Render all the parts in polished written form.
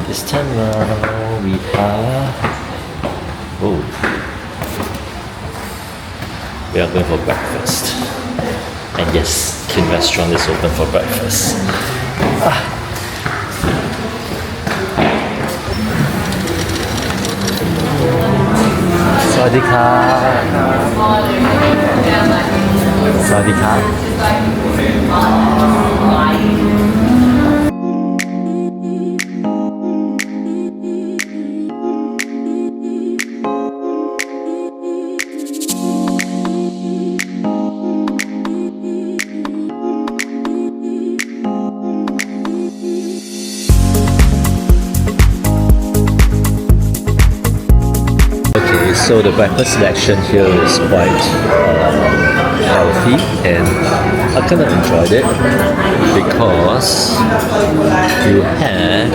This time round we are we are going for breakfast. And yes, NOOK Restaurant is open for breakfast. Sawadika. Sawadika. So the breakfast selection here is quite healthy, and I kind of enjoyed it because you have,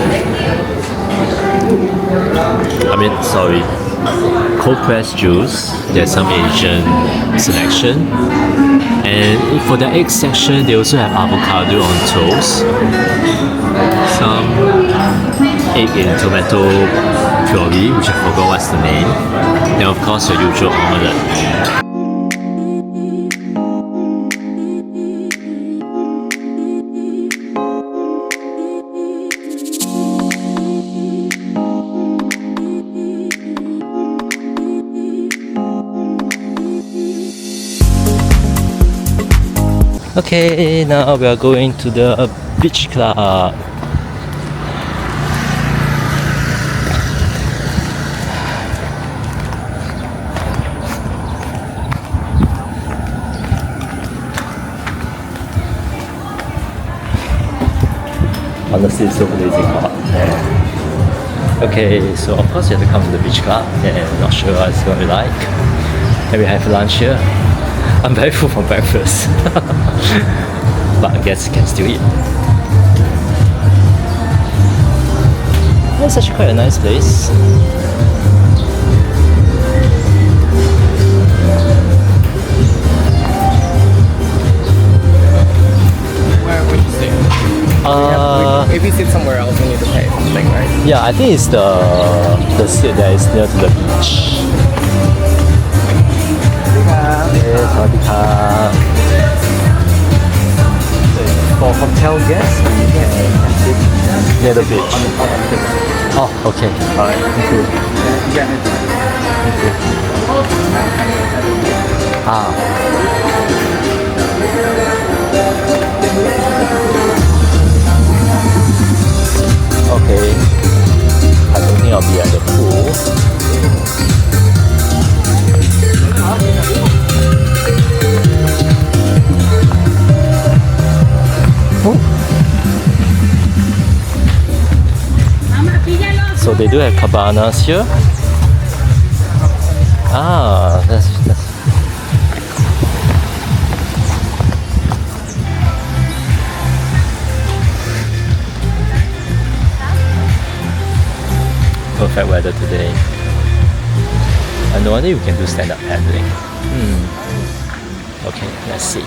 cold pressed juice. There's some Asian selection, and for the egg section, they also have avocado on toast, some egg in tomato puree, which I forgot what's the name, and of course your usual omelette. Okay, now we are going to the beach club. Honestly, it's so blazing hot. Okay, so of course you have to come to the beach club, and I'm not sure what it's going to be like. Maybe have lunch here. I'm very full from breakfast, but I guess I can still eat. It's actually quite a nice place. Where would you sit? If you sit somewhere else, you need to pay something, right? Yeah, I think it's the seat that is near to the beach. For hotel guests, you can sit near the beach. Oh, okay. Alright, thank you. Thank you. Okay. I don't think I'll be at the pool. So they do have cabanas here. That's perfect weather today. And no wonder you can do stand-up paddling. Okay, let's see.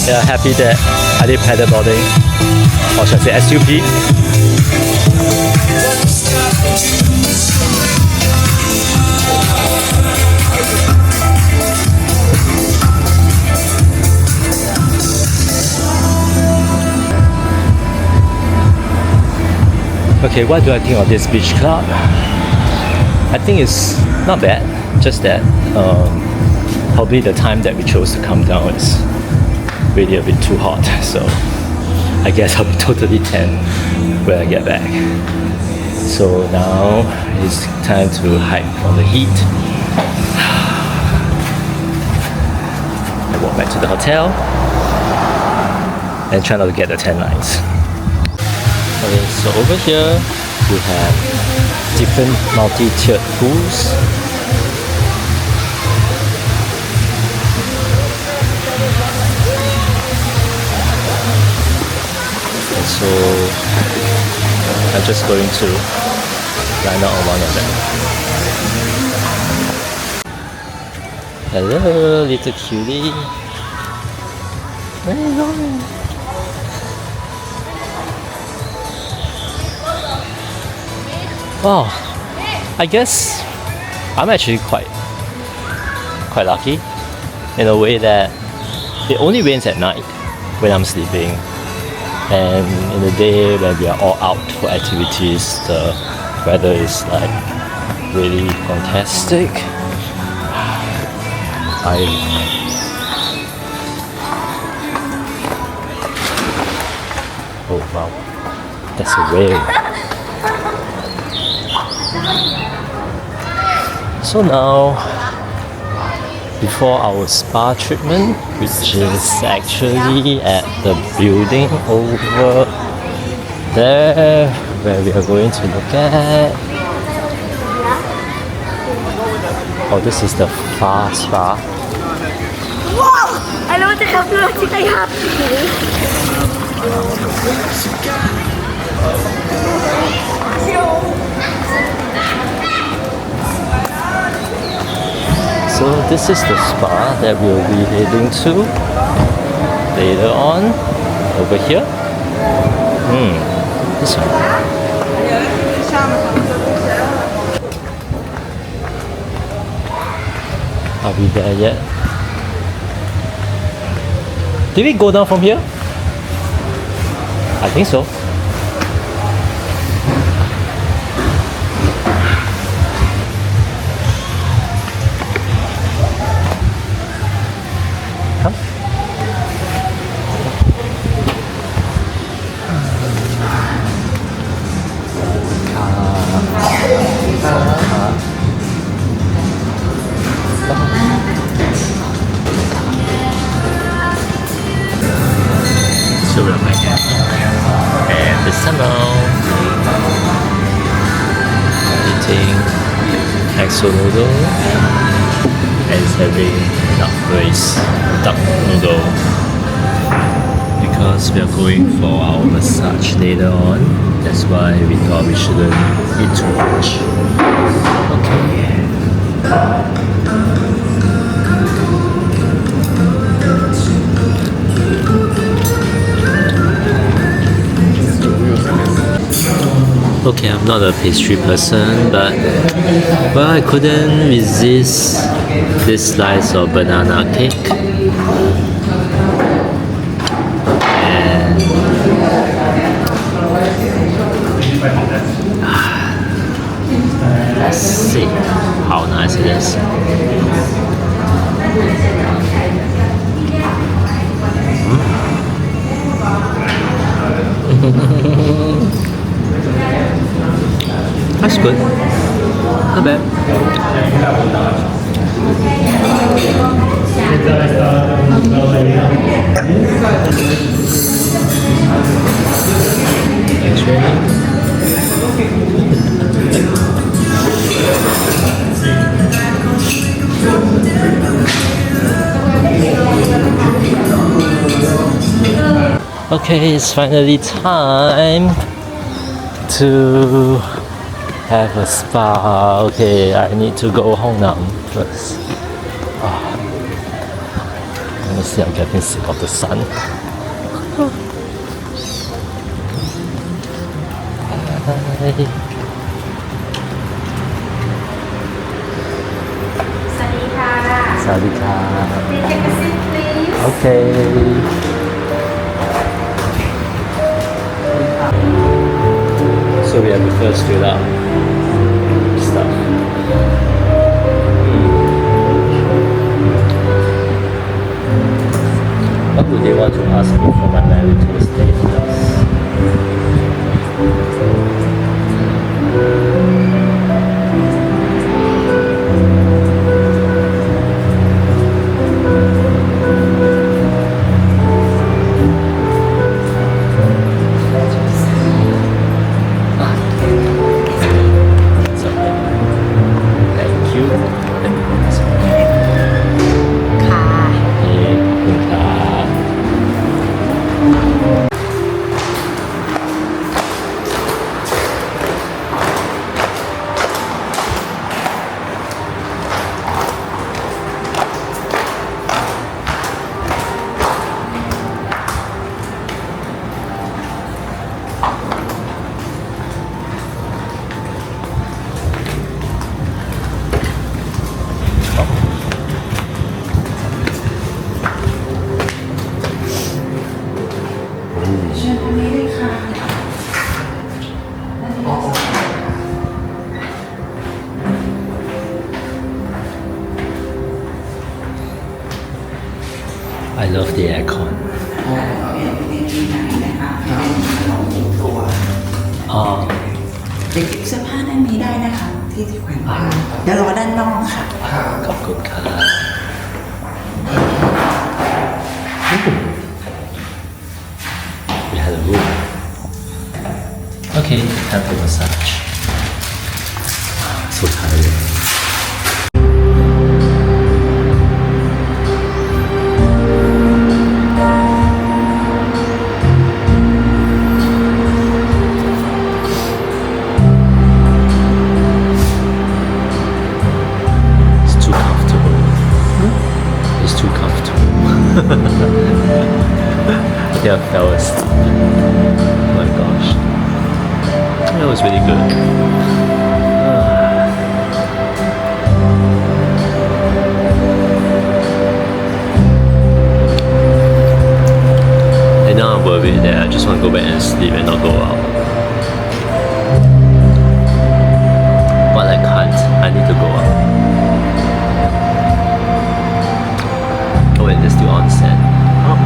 Yeah, happy that I did paddleboarding, or should I say SUP. Okay, what do I think of this beach club? I think it's not bad, just that probably the time that we chose to come down is really a bit too hot, so I guess I'll be totally tan when I get back. So now it's time to hide from the heat. I walk back to the hotel and try not to get the tan lines. Okay, so over here we have different multi-tiered pools. And so I'm just going to line up on one of them. Hello, little cutie. Where are you going? Wow, I guess I'm actually quite lucky in a way that it only rains at night when I'm sleeping, and in the day when we are all out for activities, the weather is like really fantastic. Oh wow, that's a whale. So now, before our spa treatment, which is actually at the building over there, where we are going to look at. Oh, this is the FAA Spa. Wow! I love the capability I have. So this is the spa that we'll be heading to later on. Over here. This one. Are we there yet? Did we go down from here? I think so. So we're back and this time around eating exo noodle and having duck noodle because we are going for our massage later on. That's why we thought we shouldn't eat too much. Okay. Okay, I'm not a pastry person, but well, I couldn't resist this slice of banana cake. And let's see how nice it is. That's good. Not bad. Thanks, Randy. Okay, it's finally time to have a spa. Okay, I need to go home now first. Honestly, I'm getting sick of the sun. Hi. Sadika. Take a seat, please. Okay. So we have to first fill out stuff. What do they want to ask me for my marital status? the aircon. อ๋อ เด็กเก็บเสื้อผ้าด้านนี้ได้นะคะที่แขวนผ้าเดี๋ยวรอด้านนอกค่ะ ขอบคุณครับ We had a room. Okay, time for massage. So tired. It's too comfortable. It's too comfortable. Yeah, I fell asleep. Oh my gosh. That was really good. And now I'm worried that I just want to go back and sleep and not go out. But I can't. I need to go out. Oh wait, there's still onsen. Oh.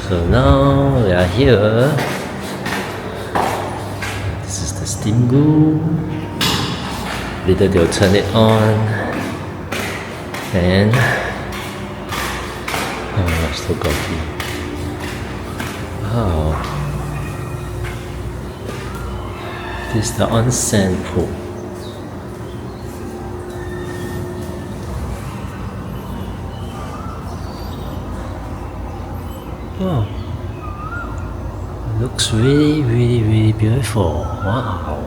So now we are here. This is the steam room. Later they'll turn it on. And oh, so coffee. Wow. This is the onsen pool. Oh, looks really, really, really beautiful. Wow.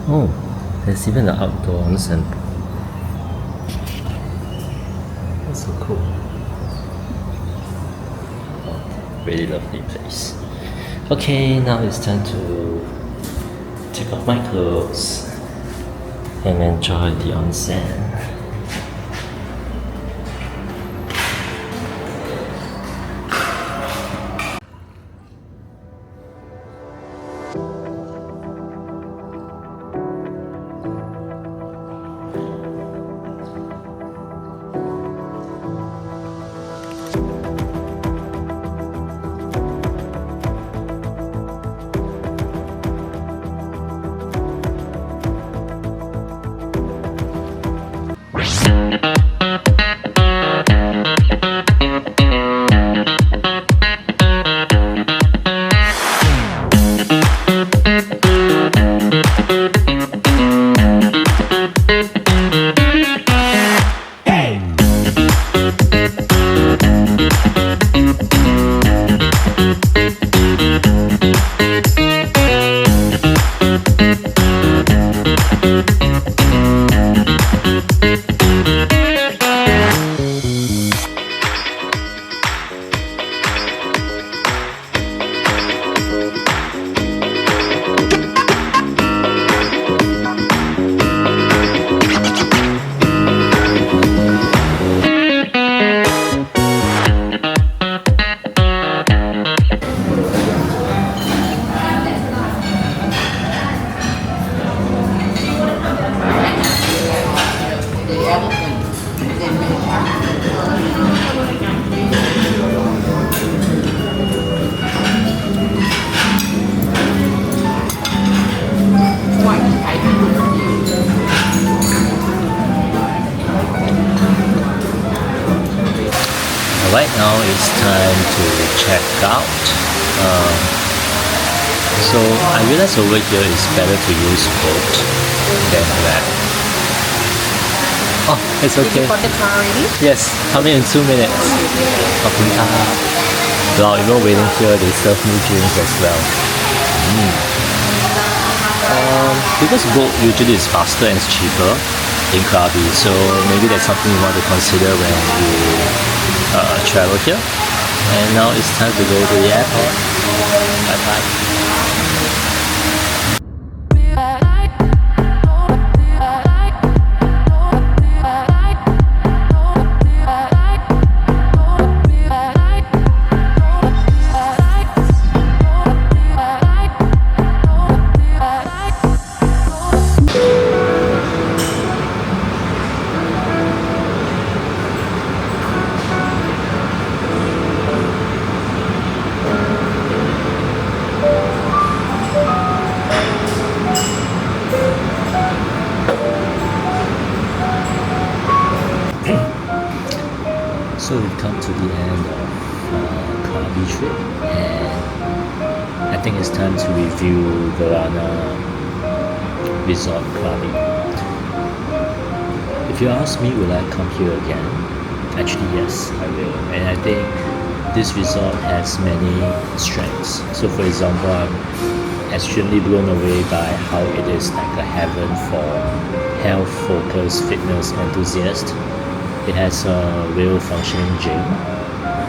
Oh, there's even an outdoor onsen. That's so cool. Oh, really lovely place. Okay, now it's time to take off my clothes and enjoy the onsen. Right now it's time to check out. So I realize over here it's better to use boat than land. Oh, it's okay. Got the car already? Yes, coming in 2 minutes. While even waiting here, they serve me drinks as well. Because boat usually is faster and it's cheaper in Krabi, so maybe that's something you want to consider when you travel here. And now it's time to go to the airport. Bye bye. the end of Krabi trip, and I think it's time to review Varana Resort Krabi. If you ask me, will I come here again? Actually, yes, I will. And I think this resort has many strengths. So, for example, I'm extremely blown away by how it is like a heaven for health-focused fitness enthusiasts. It has a real functioning gym,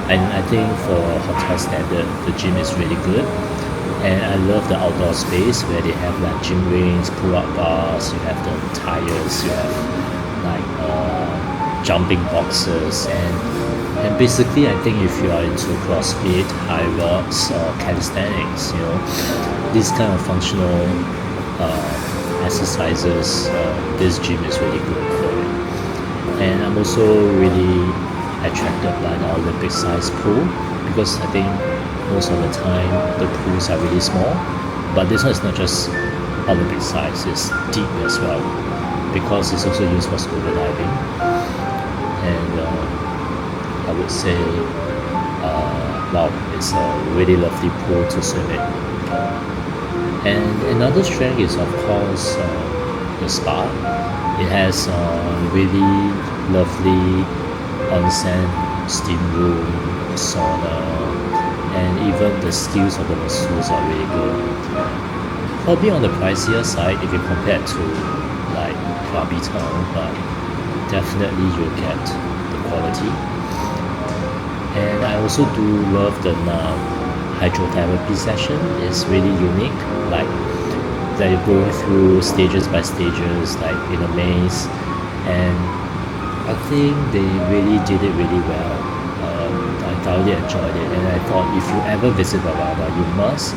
and I think for hotel standard, the gym is really good. And I love the outdoor space where they have like gym rings, pull-up bars, you have the tires, you have like jumping boxes, and basically I think if you are into CrossFit, high rocks, or calisthenics, these kind of functional exercises, this gym is really good for it. And I'm also really attracted by the Olympic size pool, because I think most of the time the pools are really small, but this one is not just Olympic size, it's deep as well, because it's also used for scuba diving. And I would say wow, it's a really lovely pool to swim in. And another strength is of course the spa. It has really lovely onsen, steam room, sauna, and even the skills of the masseurs are really good. Probably on the pricier side if you compare it to like Krabi town, but definitely you'll get the quality. And I also do love the hydrotherapy session. It's really unique, like they're going through stages by stages, like in a maze, and I think they really did it really well. I thoroughly enjoyed it, and I thought if you ever visit Varana, you must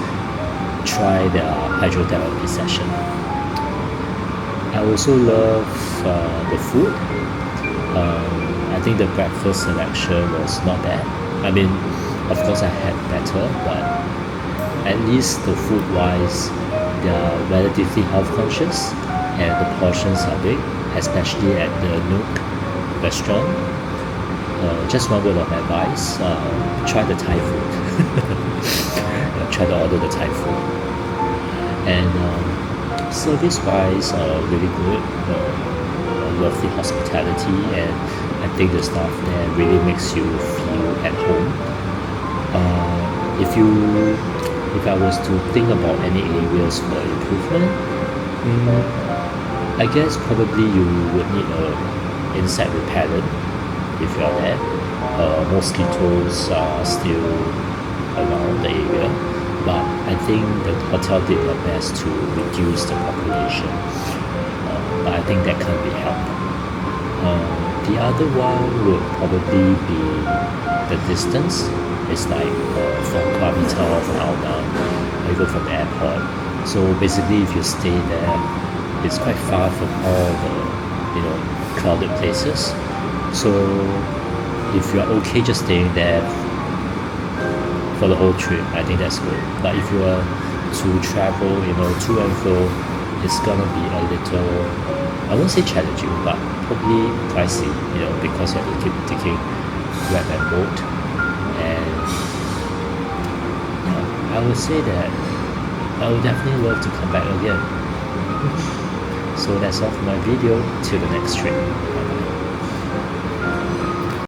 try their hydrotherapy session. I also love the food. I think the breakfast selection was not bad. I mean, of course I had better, but at least the food wise, they are relatively health conscious, and the portions are big, especially at the NOOK Restaurant. Just one word of advice, try the Thai food. Try to order the Thai food. And service wise, really good. Lovely hospitality, and I think the staff there really makes you feel at home. If I was to think about any areas for improvement, I guess probably you would need a insect repellent if you are there. Mosquitoes are still around the area, but I think the hotel did their best to reduce the population. But I think that can't be helped. The other one would probably be the distance. It's like from Krabi town, from Aldan, or even from the airport. So basically, if you stay there, it's quite far from all the crowded places. So if you are okay just staying there for the whole trip, I think that's good. But if you are to travel, to and fro, it's gonna be a little, I won't say challenging, but probably pricey, because you have to keep taking Grab and Bolt. And yeah, I would say that I would definitely love to come back again. So that's all for my video. Till the next trip.